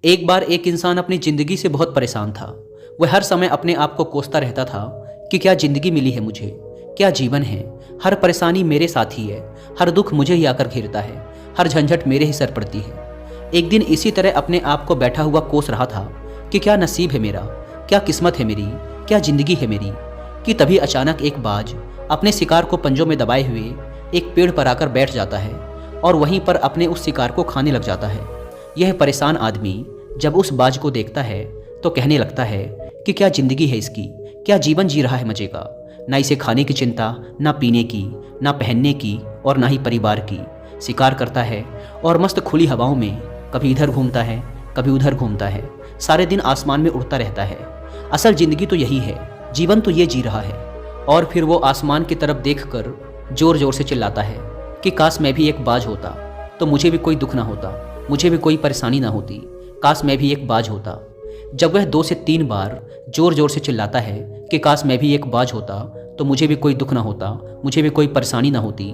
एक बार एक इंसान अपनी ज़िंदगी से बहुत परेशान था। वह हर समय अपने आप को कोसता रहता था कि क्या ज़िंदगी मिली है मुझे, क्या जीवन है। हर परेशानी मेरे साथ ही है, हर दुख मुझे ही आकर घेरता है, हर झंझट मेरे ही सर पड़ती है। एक दिन इसी तरह अपने आप को बैठा हुआ कोस रहा था कि क्या नसीब है मेरा, क्या किस्मत है मेरी, क्या ज़िंदगी है मेरी, कि तभी अचानक एक बाज अपने शिकार को पंजों में दबाए हुए एक पेड़ पर आकर बैठ जाता है और वहीं पर अपने उस शिकार को खाने लग जाता है। यह परेशान आदमी जब उस बाज को देखता है तो कहने लगता है कि क्या ज़िंदगी है इसकी, क्या जीवन जी रहा है मजे का। ना इसे खाने की चिंता, ना पीने की, ना पहनने की और ना ही परिवार की। शिकार करता है और मस्त खुली हवाओं में कभी इधर घूमता है, कभी उधर घूमता है, सारे दिन आसमान में उड़ता रहता है। असल ज़िंदगी तो यही है, जीवन तो ये जी रहा है। और फिर वो आसमान की तरफ देखकर ज़ोर ज़ोर से चिल्लाता है कि काश मैं भी एक बाज होता तो मुझे भी कोई दुख ना होता, मुझे भी कोई परेशानी ना होती, काश मैं भी एक बाज होता। जब वह 2 से 3 बार ज़ोर ज़ोर से चिल्लाता है कि काश मैं भी एक बाज होता तो मुझे भी कोई दुख ना होता, मुझे भी कोई परेशानी ना होती,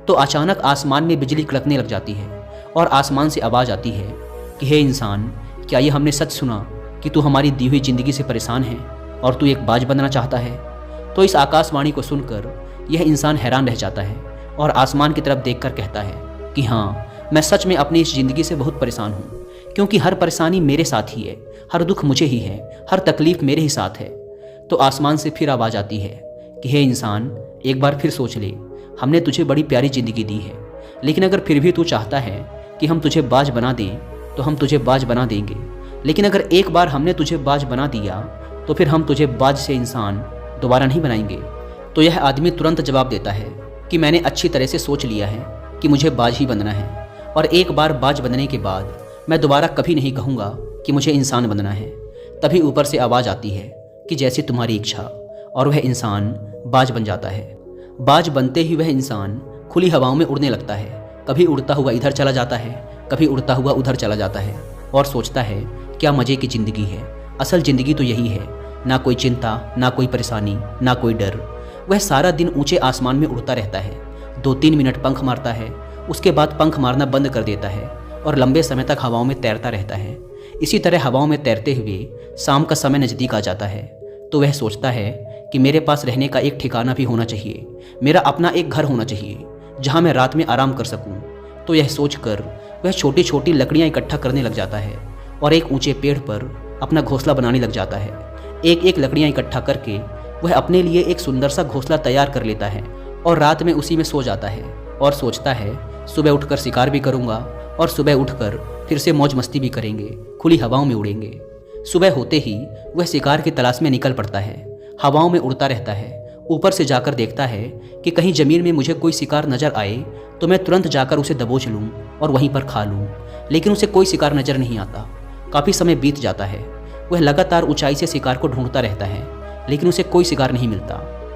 तो अचानक आसमान में बिजली कड़कने लग जाती है और आसमान से आवाज़ आती है कि हे इंसान, क्या ये हमने सच सुना कि तू हमारी दी हुई ज़िंदगी से परेशान है और तू एक बाज बनना चाहता है। तो इस आकाशवाणी को सुनकर यह इंसान हैरान रह जाता है और आसमान की तरफ देखकर कहता है कि हाँ, मैं सच में अपनी इस ज़िंदगी से बहुत परेशान हूँ, क्योंकि हर परेशानी मेरे साथ ही है, हर दुख मुझे ही है, हर तकलीफ़ मेरे ही साथ है। तो आसमान से फिर आवाज़ आती है कि हे इंसान, एक बार फिर सोच ले, हमने तुझे बड़ी प्यारी ज़िंदगी दी है, लेकिन अगर फिर भी तू चाहता है कि हम तुझे बाज बना दें तो हम तुझे बाज बना देंगे, लेकिन अगर एक बार हमने तुझे बाज बना दिया तो फिर हम तुझे बाज से इंसान दोबारा नहीं बनाएंगे। तो यह आदमी तुरंत जवाब देता है कि मैंने अच्छी तरह से सोच लिया है कि मुझे बाज ही बनना है, और एक बार बाज बनने के बाद मैं दोबारा कभी नहीं कहूँगा कि मुझे इंसान बनना है। तभी ऊपर से आवाज़ आती है कि जैसी तुम्हारी इच्छा, और वह इंसान बाज बन जाता है। बाज बनते ही वह इंसान खुली हवाओं में उड़ने लगता है, कभी उड़ता हुआ इधर चला जाता है, कभी उड़ता हुआ उधर चला जाता है और सोचता है क्या मज़े की ज़िंदगी है। असल ज़िंदगी तो यही है, ना कोई चिंता, ना कोई परेशानी, ना कोई डर। वह सारा दिन ऊंचे आसमान में उड़ता रहता है, 2-3 मिनट पंख मारता है, उसके बाद पंख मारना बंद कर देता है और लंबे समय तक हवाओं में तैरता रहता है। इसी तरह हवाओं में तैरते हुए शाम का समय नज़दीक आ जाता है तो वह सोचता है कि मेरे पास रहने का एक ठिकाना भी होना चाहिए, मेरा अपना एक घर होना चाहिए जहाँ मैं रात में आराम कर सकूँ। तो यह सोचकर वह छोटी छोटी लकड़ियाँ इकट्ठा करने लग जाता है और एक ऊंचे पेड़ पर अपना घोंसला बनाने लग जाता है। एक एक लकड़ियाँ इकट्ठा करके वह अपने लिए एक सुंदर सा घोंसला तैयार कर लेता है और रात में उसी में सो जाता है और सोचता है सुबह उठकर शिकार भी करूँगा और सुबह उठकर फिर से मौज मस्ती भी करेंगे, खुली हवाओं में उड़ेंगे। सुबह होते ही वह शिकार की तलाश में निकल पड़ता है, हवाओं में उड़ता रहता है। ऊपर से जाकर देखता है कि कहीं ज़मीन में मुझे कोई शिकार नज़र आए तो मैं तुरंत जाकर उसे दबोच लूँ और वहीं पर खा लूँ, लेकिन उसे कोई शिकार नज़र नहीं आता। काफ़ी समय बीत जाता है, वह लगातार ऊंचाई से शिकार को ढूंढता रहता है, लेकिन उसे कोई शिकार नहीं मिलता।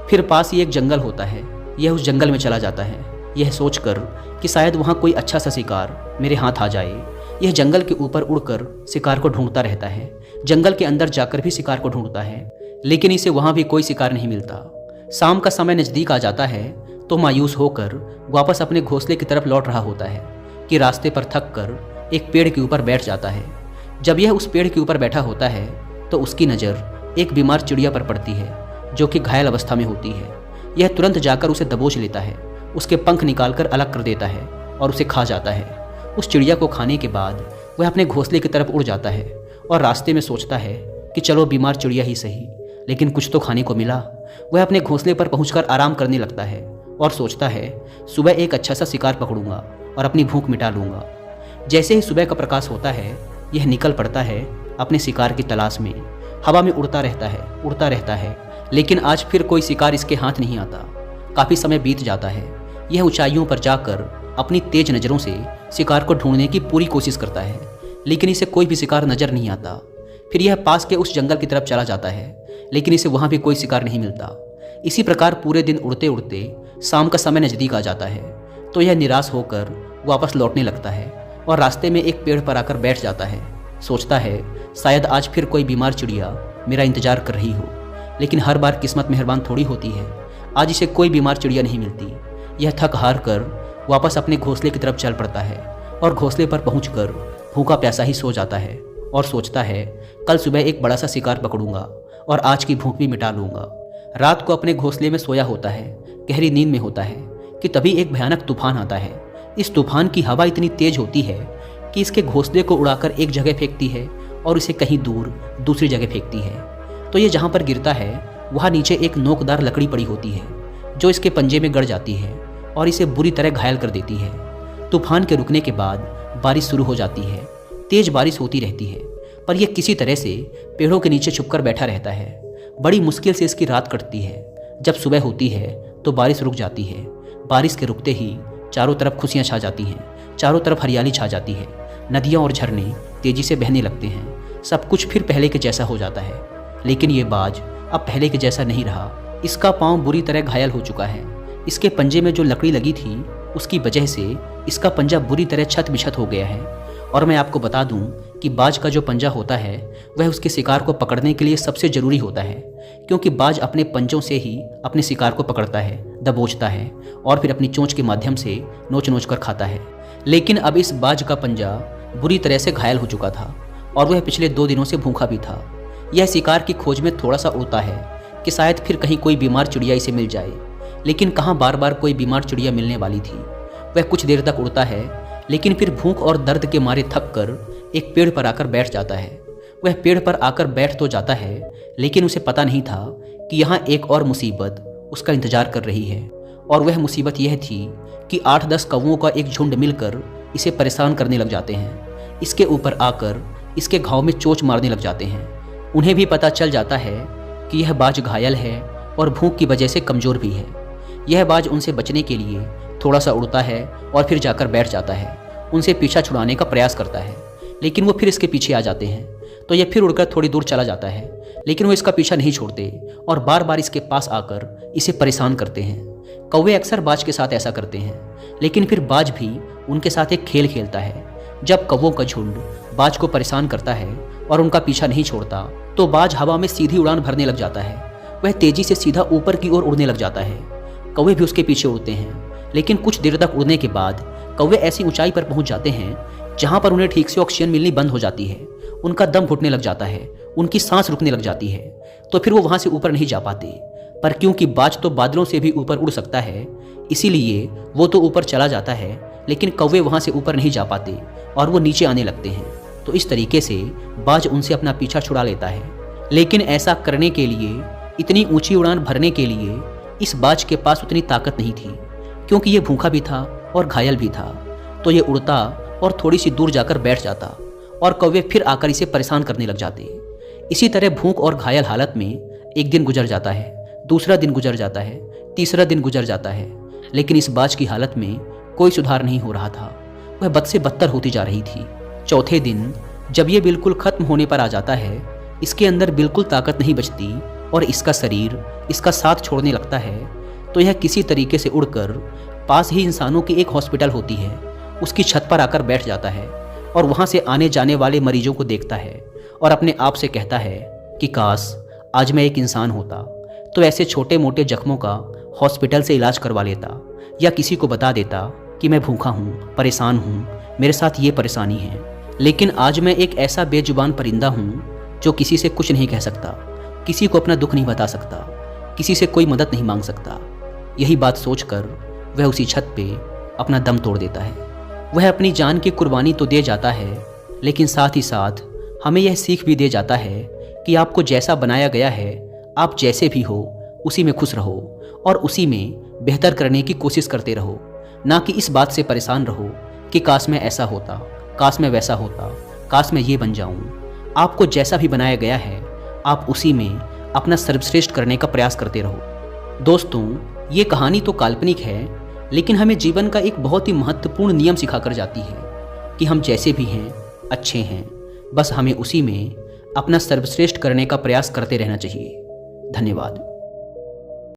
फिर पास ही एक जंगल होता है, यह उस जंगल में चला जाता है, यह सोचकर कि शायद वहाँ कोई अच्छा सा शिकार मेरे हाथ आ जाए। यह जंगल के ऊपर उड़कर शिकार को ढूंढता रहता है, जंगल के अंदर जाकर भी शिकार को ढूंढता है, लेकिन इसे वहाँ भी कोई शिकार नहीं मिलता। शाम का समय नज़दीक आ जाता है तो मायूस होकर वापस अपने घोंसले की तरफ लौट रहा होता है कि रास्ते पर थक कर एक पेड़ के ऊपर बैठ जाता है। जब यह उस पेड़ के ऊपर बैठा होता है तो उसकी नज़र एक बीमार चिड़िया पर पड़ती है जो कि घायल अवस्था में होती है। यह तुरंत जाकर उसे दबोच लेता है, उसके पंख निकालकर अलग कर देता है और उसे खा जाता है। उस चिड़िया को खाने के बाद वह अपने घोंसले की तरफ उड़ जाता है और रास्ते में सोचता है कि चलो बीमार चिड़िया ही सही, लेकिन कुछ तो खाने को मिला। वह अपने घोंसले पर पहुंचकर आराम करने लगता है और सोचता है सुबह एक अच्छा सा शिकार पकड़ूंगा और अपनी भूख मिटा लूँगा। जैसे ही सुबह का प्रकाश होता है यह निकल पड़ता है अपने शिकार की तलाश में। हवा में उड़ता रहता है, लेकिन आज फिर कोई शिकार इसके हाथ नहीं आता। काफ़ी समय बीत जाता है, यह ऊंचाइयों पर जाकर अपनी तेज नज़रों से शिकार को ढूंढने की पूरी कोशिश करता है, लेकिन इसे कोई भी शिकार नज़र नहीं आता। फिर यह पास के उस जंगल की तरफ चला जाता है, लेकिन इसे वहाँ भी कोई शिकार नहीं मिलता। इसी प्रकार पूरे दिन उड़ते उड़ते शाम का समय नज़दीक आ जाता है तो यह निराश होकर वापस लौटने लगता है और रास्ते में एक पेड़ पर आकर बैठ जाता है। सोचता है शायद आज फिर कोई बीमार चिड़िया मेरा इंतजार कर रही हो, लेकिन हर बार किस्मत मेहरबान थोड़ी होती है। आज इसे कोई बीमार चिड़िया नहीं मिलती। यह थक हार कर वापस अपने घोंसले की तरफ चल पड़ता है और घोंसले पर पहुंचकर भूखा प्यासा ही सो जाता है और सोचता है कल सुबह एक बड़ा सा शिकार पकड़ूंगा और आज की भूख भी मिटा लूंगा। रात को अपने घोंसले में सोया होता है, गहरी नींद में होता है कि तभी एक भयानक तूफान आता है। इस तूफान की हवा इतनी तेज होती है कि इसके घोंसले को उड़ाकर एक जगह फेंकती है और इसे कहीं दूर दूसरी जगह फेंकती है। तो ये जहाँ पर गिरता है वहाँ नीचे एक नोकदार लकड़ी पड़ी होती है जो इसके पंजे में गड़ जाती है और इसे बुरी तरह घायल कर देती है। तूफान के रुकने के बाद बारिश शुरू हो जाती है। तेज बारिश होती रहती है पर यह किसी तरह से पेड़ों के नीचे छुपकर बैठा रहता है। बड़ी मुश्किल से इसकी रात कटती है। जब सुबह होती है तो बारिश रुक जाती है। बारिश के रुकते ही चारों तरफ खुशियाँ छा जाती हैं, चारों तरफ हरियाली छा जाती है। नदियाँ और झरने तेजी से बहने लगते हैं। सब कुछ फिर पहले के जैसा हो जाता है। लेकिन ये बाज अब पहले के जैसा नहीं रहा। इसका पाँव बुरी तरह घायल हो चुका है। इसके पंजे में जो लकड़ी लगी थी उसकी वजह से इसका पंजा बुरी तरह छत बिछत हो गया है। और मैं आपको बता दूं कि बाज का जो पंजा होता है वह उसके शिकार को पकड़ने के लिए सबसे ज़रूरी होता है, क्योंकि बाज अपने पंजों से ही अपने शिकार को पकड़ता है, दबोचता है और फिर अपनी चोंच के माध्यम से नोच नोच कर खाता है। लेकिन अब इस बाज का पंजा बुरी तरह से घायल हो चुका था और वह पिछले 2 दिनों से भूखा भी था। यह शिकार की खोज में थोड़ा सा उड़ता है कि शायद फिर कहीं कोई बीमार चिड़िया इसे मिल जाए, लेकिन कहाँ बार बार कोई बीमार चिड़िया मिलने वाली थी। वह कुछ देर तक उड़ता है लेकिन फिर भूख और दर्द के मारे थक कर एक पेड़ पर आकर बैठ जाता है। वह पेड़ पर आकर बैठ तो जाता है लेकिन उसे पता नहीं था कि यहाँ एक और मुसीबत उसका इंतजार कर रही है। और वह मुसीबत यह थी कि 8-10 कौवों का एक झुंड मिलकर इसे परेशान करने लग जाते हैं। इसके ऊपर आकर इसके घाव में चोंच मारने लग जाते हैं। उन्हें भी पता चल जाता है कि यह बाज घायल है और भूख की वजह से कमज़ोर भी है। यह बाज उनसे बचने के लिए थोड़ा सा उड़ता है और फिर जाकर बैठ जाता है। उनसे पीछा छुड़ाने का प्रयास करता है लेकिन वो फिर इसके पीछे आ जाते हैं। तो यह फिर उड़कर थोड़ी दूर चला जाता है लेकिन वो इसका पीछा नहीं छोड़ते और बार बार इसके पास आकर इसे परेशान करते हैं। कौवे अक्सर बाज के साथ ऐसा करते हैं लेकिन फिर बाज भी उनके साथ एक खेल खेलता है। जब कौवों का झुंड बाज को परेशान करता है और उनका पीछा नहीं छोड़ता तो बाज हवा में सीधी उड़ान भरने लग जाता है। वह तेजी से सीधा ऊपर की ओर उड़ने लग जाता है। कौवे भी उसके पीछे उड़ते हैं लेकिन कुछ देर तक उड़ने के बाद कौवे ऐसी ऊंचाई पर पहुंच जाते हैं जहां पर उन्हें ठीक से ऑक्सीजन मिलनी बंद हो जाती है। उनका दम घुटने लग जाता है, उनकी सांस रुकने लग जाती है। तो फिर वो वहां से ऊपर नहीं जा पाते। पर क्योंकि बाज तो बादलों से भी ऊपर उड़ सकता है इसीलिए वो तो ऊपर चला जाता है, लेकिन कौवे वहां से ऊपर नहीं जा पाते और वो नीचे आने लगते हैं। तो इस तरीके से बाज उनसे अपना पीछा छुड़ा लेता है। लेकिन ऐसा करने के लिए, इतनी ऊंची उड़ान भरने के लिए इस बाज के पास उतनी ताकत नहीं थी, क्योंकि ये भूखा भी था और घायल भी था। तो ये उड़ता और थोड़ी सी दूर जाकर बैठ जाता और कौवे फिर आकर इसे परेशान करने लग जाते। इसी तरह भूख और घायल हालत में एक दिन गुजर जाता है, दूसरा दिन गुजर जाता है, तीसरा दिन गुजर जाता है, लेकिन इस बाज की हालत में कोई सुधार नहीं हो रहा था। वह बद से बदतर होती जा रही थी। चौथे दिन जब ये बिल्कुल खत्म होने पर आ जाता है, इसके अंदर बिल्कुल ताकत नहीं बचती और इसका शरीर इसका साथ छोड़ने लगता है। तो यह किसी तरीके से उड़कर पास ही इंसानों की एक हॉस्पिटल होती है उसकी छत पर आकर बैठ जाता है और वहाँ से आने जाने वाले मरीजों को देखता है और अपने आप से कहता है कि काश आज मैं एक इंसान होता तो ऐसे छोटे मोटे जख्मों का हॉस्पिटल से इलाज करवा लेता, या किसी को बता देता कि मैं भूखा हूँ, परेशान हूँ, मेरे साथ ये परेशानी है। लेकिन आज मैं एक ऐसा बेजुबान परिंदा हूँ जो किसी से कुछ नहीं कह सकता, किसी को अपना दुख नहीं बता सकता, किसी से कोई मदद नहीं मांग सकता। यही बात सोचकर वह उसी छत पे अपना दम तोड़ देता है। वह अपनी जान की कुर्बानी तो दे जाता है, लेकिन साथ ही साथ हमें यह सीख भी दे जाता है कि आपको जैसा बनाया गया है, आप जैसे भी हो उसी में खुश रहो और उसी में बेहतर करने की कोशिश करते रहो, ना कि इस बात से परेशान रहो कि काश मैं ऐसा होता, काश मैं वैसा होता, काश मैं ये बन जाऊँ। आपको जैसा भी बनाया गया है आप उसी में अपना सर्वश्रेष्ठ करने का प्रयास करते रहो। दोस्तों, ये कहानी तो काल्पनिक है, लेकिन हमें जीवन का एक बहुत ही महत्वपूर्ण नियम सिखाकर जाती है कि हम जैसे भी हैं अच्छे हैं, बस हमें उसी में अपना सर्वश्रेष्ठ करने का प्रयास करते रहना चाहिए। धन्यवाद।